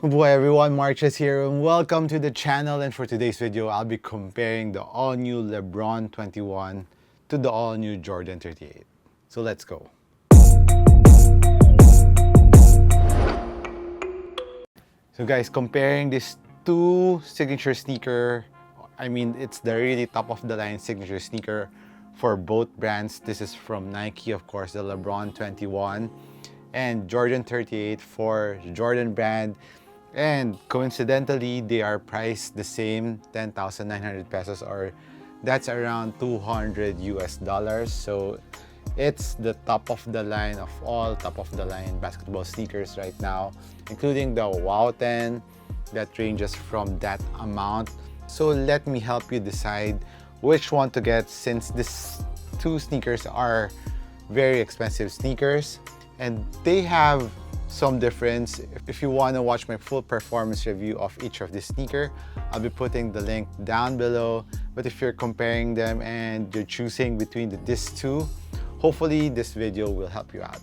Hello everyone, MARKCHES here and welcome to the channel. And for today's video, I'll be comparing the all-new LeBron 21 to the all-new Jordan 38. So let's go. So guys, comparing these two signature sneaker, it's the really top of the line signature sneaker for both brands. This is from Nike, of course, the LeBron 21 and Jordan 38 for the Jordan brand. And coincidentally, they are priced the same, 10,900 pesos, or that's around $200 US. So it's the top of the line of all top of the line basketball sneakers right now, including the Wow 10 that ranges from that amount. So let me help you decide which one to get, since these two sneakers are very expensive sneakers and they have some difference. If you want to watch my full performance review of each of these sneaker, I'll be putting the link down below. But if you're comparing them and you're choosing between these two, hopefully this video will help you out.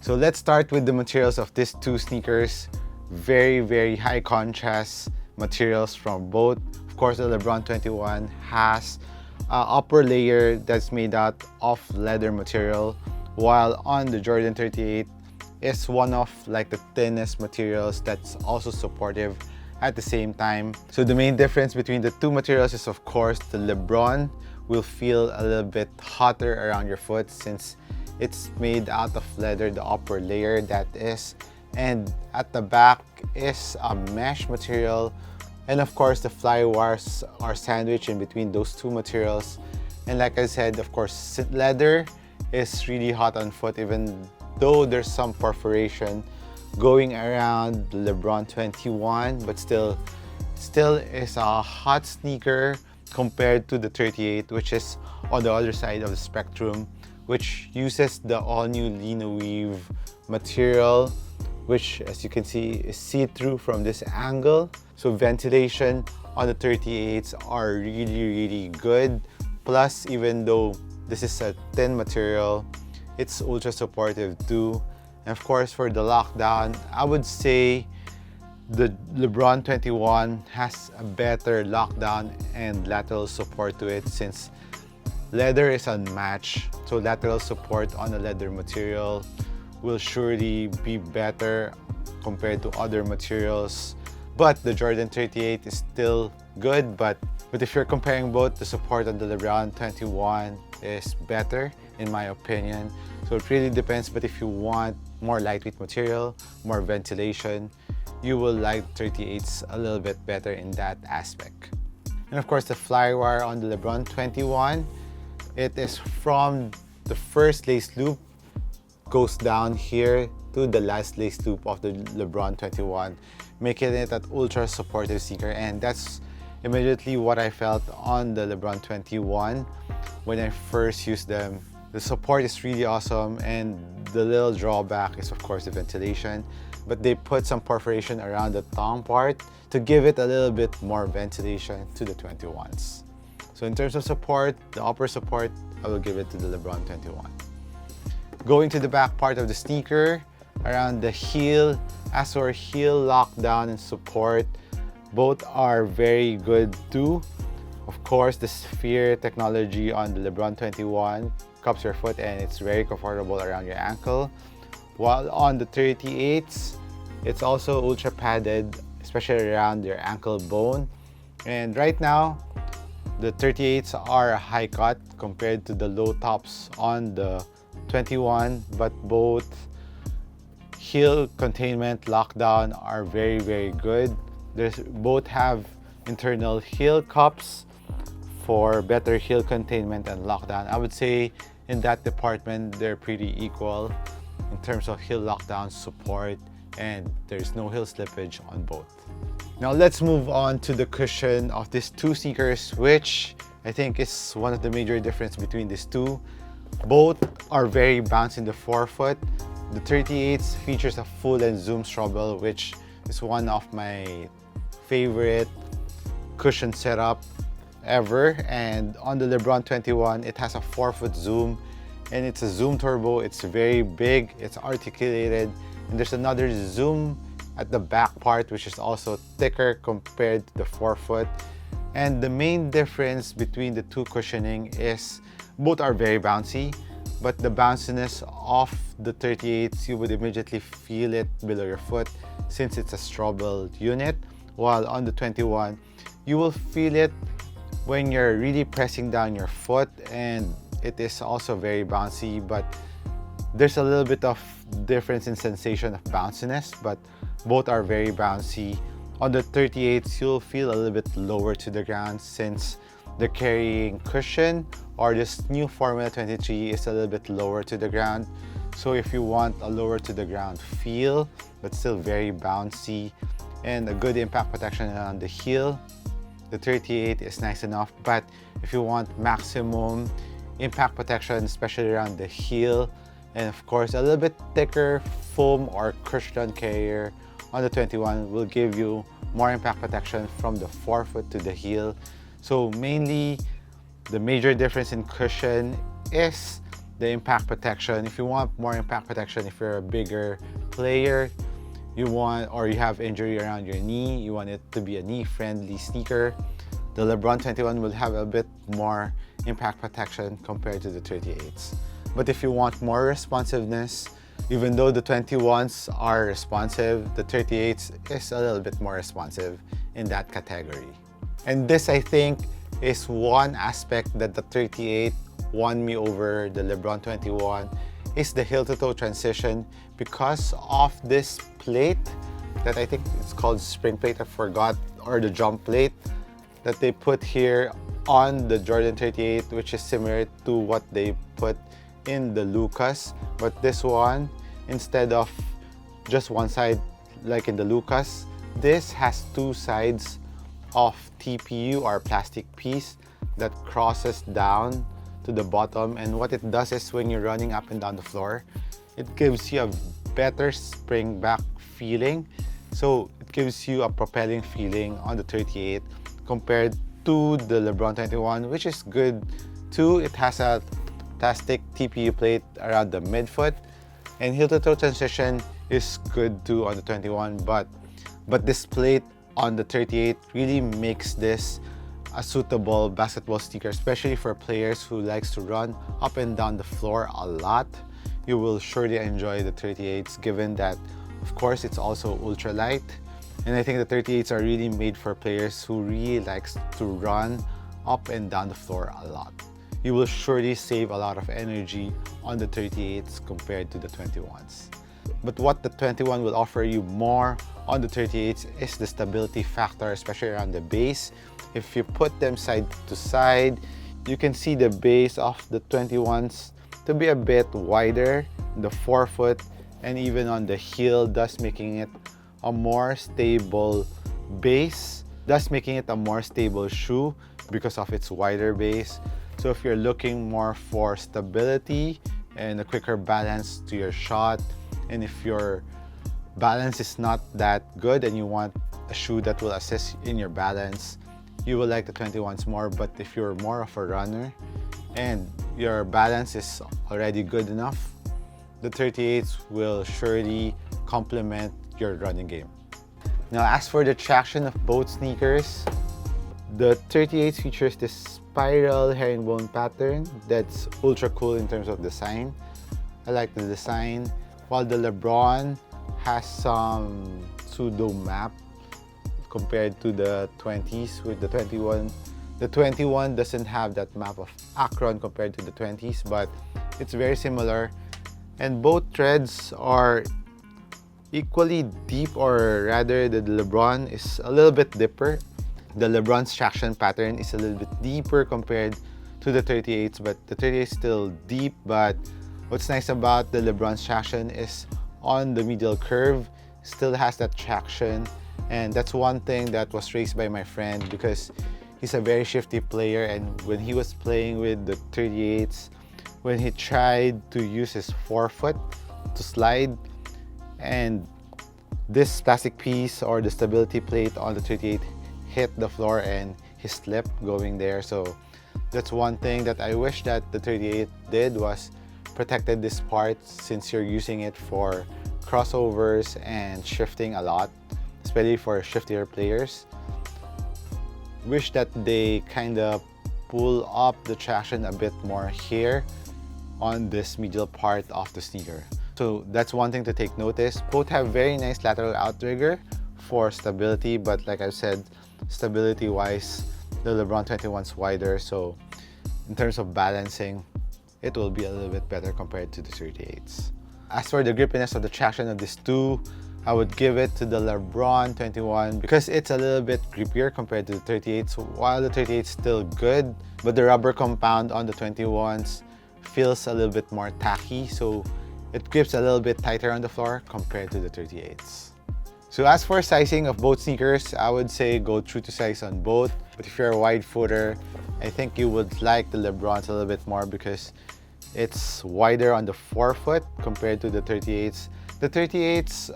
So let's start with the materials of these two sneakers. Very high contrast materials from both. Of course, the LeBron 21 has an upper layer that's made out of leather material, while on the Jordan 38 is one of like the thinnest materials that's also supportive at the same time. So the main difference between the two materials is, of course, the LeBron will feel a little bit hotter around your foot since it's made out of leather, the upper layer that is, and at the back is a mesh material, and of course the fly wires are sandwiched in between those two materials. And like I said, of course, leather is really hot on foot, even though there's some perforation going around the LeBron 21, but still is a hot sneaker compared to the 38, which is on the other side of the spectrum, which uses the all-new lino weave material, which, as you can see, is see-through from this angle. So ventilation on the 38s are really good. Plus, even though this is a thin material, it's ultra supportive too. And of course, for the lockdown, I would say the LeBron 21 has a better lockdown and lateral support to it, since leather is unmatched. So lateral support on a leather material will surely be better compared to other materials. But the Jordan 38 is still good, but if you're comparing both, the support on the LeBron 21 is better in my opinion. So it really depends, but if you want more lightweight material, more ventilation, you will like 38s a little bit better in that aspect. And of course, the fly wire on the LeBron 21, it is from the first lace loop, goes down here to the last lace loop of the LeBron 21, making it an ultra supportive sneaker. And that's immediately what I felt on the LeBron 21 when I first used them. The support is really awesome, and the little drawback is, of course, the ventilation, but they put some perforation around the tongue part to give it a little bit more ventilation to the 21s. So in terms of support, the upper support, I will give it to the LeBron 21. Going to the back part of the sneaker, around the heel, as for heel lockdown and support, both are very good too. Of course, the sphere technology on the LeBron 21 cups your foot and it's very comfortable around your ankle, while on the 38s, it's also ultra padded, especially around your ankle bone. And right now, the 38s are a high cut compared to the low tops on the 21, but both heel containment lockdown are very good. Both have internal heel cups for better heel containment and lockdown. I would say in that department, they're pretty equal in terms of heel lockdown support, and there's no heel slippage on both. Now let's move on to the cushion of these two sneakers, which I think is one of the major difference between these two. Both are very bouncy in the forefoot. The 38s features a full-length zoom straddle, which is one of my favorite cushion setup ever. And on the LeBron 21, it has a 4-foot zoom, and it's a zoom turbo. It's very big, it's articulated, and there's another zoom at the back part, which is also thicker compared to the forefoot. And the main difference between the two cushioning is both are very bouncy, but the bounciness of the 38s, you would immediately feel it below your foot since it's a straw-built unit, while on the 21, you will feel it when you're really pressing down your foot, and it is also very bouncy, but there's a little bit of difference in sensation of bounciness, but both are very bouncy. On the 38s, you'll feel a little bit lower to the ground since the carrying cushion or this new Formula 23 is a little bit lower to the ground. So if you want a lower to the ground feel, but still very bouncy and a good impact protection on the heel, the 38 is nice enough. But if you want maximum impact protection, especially around the heel, and of course a little bit thicker foam or cushion carrier on the 21 will give you more impact protection from the forefoot to the heel. So mainly the major difference in cushion is the impact protection. If you want more impact protection, if you're a bigger player, you want, or you have injury around your knee, you want it to be a knee-friendly sneaker, the LeBron 21 will have a bit more impact protection compared to the 38s. But if you want more responsiveness, even though the 21s are responsive, the 38s is a little bit more responsive in that category. And this, I think, is one aspect that the 38 won me over the LeBron 21 is the heel-to-toe transition because of this plate that I think it's called spring plate, I forgot, or the jump plate that they put here on the Jordan 38, which is similar to what they put in the Lucas. But this one, instead of just one side like in the Lucas, this has two sides of TPU or plastic piece that crosses down to the bottom, and what it does is when you're running up and down the floor, it gives you a better spring back feeling. So it gives you a propelling feeling on the 38 compared to the LeBron 21, which is good too. It has a plastic TPU plate around the midfoot, and heel-to-toe transition is good too on the 21, but this plate on the 38 really makes this a suitable basketball sneaker, especially for players who likes to run up and down the floor a lot. You will surely enjoy the 38s, given that, of course, it's also ultra light. And I think the 38s are really made for players who really likes to run up and down the floor a lot. You will surely save a lot of energy on the 38s compared to the 21s. But what the 21 will offer you more on the 38s is the stability factor, especially around the base. If you put them side to side, you can see the base of the 21s to be a bit wider, the forefoot, and even on the heel, thus making it a more stable base, thus making it a more stable shoe because of its wider base. So if you're looking more for stability and a quicker balance to your shot, and if your balance is not that good and you want a shoe that will assist in your balance, you will like the 21s more. But if you're more of a runner and your balance is already good enough, the 38s will surely complement your running game. Now, as for the traction of both sneakers, the 38 features this spiral herringbone pattern that's ultra cool in terms of design. I like the design, while the LeBron has some pseudo map compared to the 20s with the 21. The 21 doesn't have that map of Akron compared to the 20s, but it's very similar. And both threads are equally deep, or rather the LeBron is a little bit deeper. The LeBron's traction pattern is a little bit deeper compared to the 38s, but the 38 is still deep. But what's nice about the LeBron's traction is on the medial curve, still has that traction. And that's one thing that was raised by my friend because he's a very shifty player, and when he was playing with the 38s, when he tried to use his forefoot to slide, and this plastic piece or the stability plate on the 38 hit the floor and he slipped going there. So that's one thing that I wish that the 38 did, was protected this part, since you're using it for crossovers and shifting a lot, especially for shiftier players. Wish that they kind of pull up the traction a bit more here on this medial part of the sneaker. So that's one thing to take notice. Both have very nice lateral outrigger for stability, but like I said, stability wise, the LeBron 21's wider, so in terms of balancing, it will be a little bit better compared to the 38s. As for the grippiness of the traction of these two, I would give it to the LeBron 21 because it's a little bit grippier compared to the 38s. While the 38s still good, but the rubber compound on the 21s feels a little bit more tacky, so it grips a little bit tighter on the floor compared to the 38s. So as for sizing of both sneakers, I would say go true to size on both. But if you're a wide footer, I think you would like the LeBrons a little bit more because it's wider on the forefoot compared to the 38s. The 38s,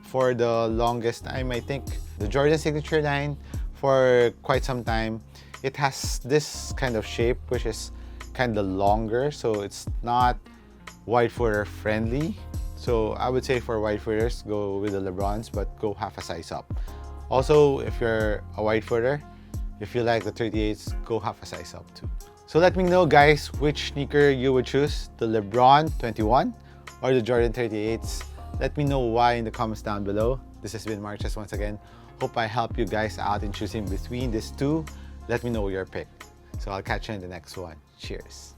for the longest time, I think the Jordan signature line for quite some time, it has this kind of shape which is kind of longer, so it's not wide footer friendly. So I would say for wide footers, go with the LeBrons, but go half a size up. Also, if you're a wide footer, if you like the 38s, go half a size up too. So let me know, guys, which sneaker you would choose, the LeBron 21 or the Jordan 38s. Let me know why in the comments down below. This has been MARKCHES once again. Hope I help you guys out in choosing between these two. Let me know your pick. So I'll catch you in the next one. Cheers.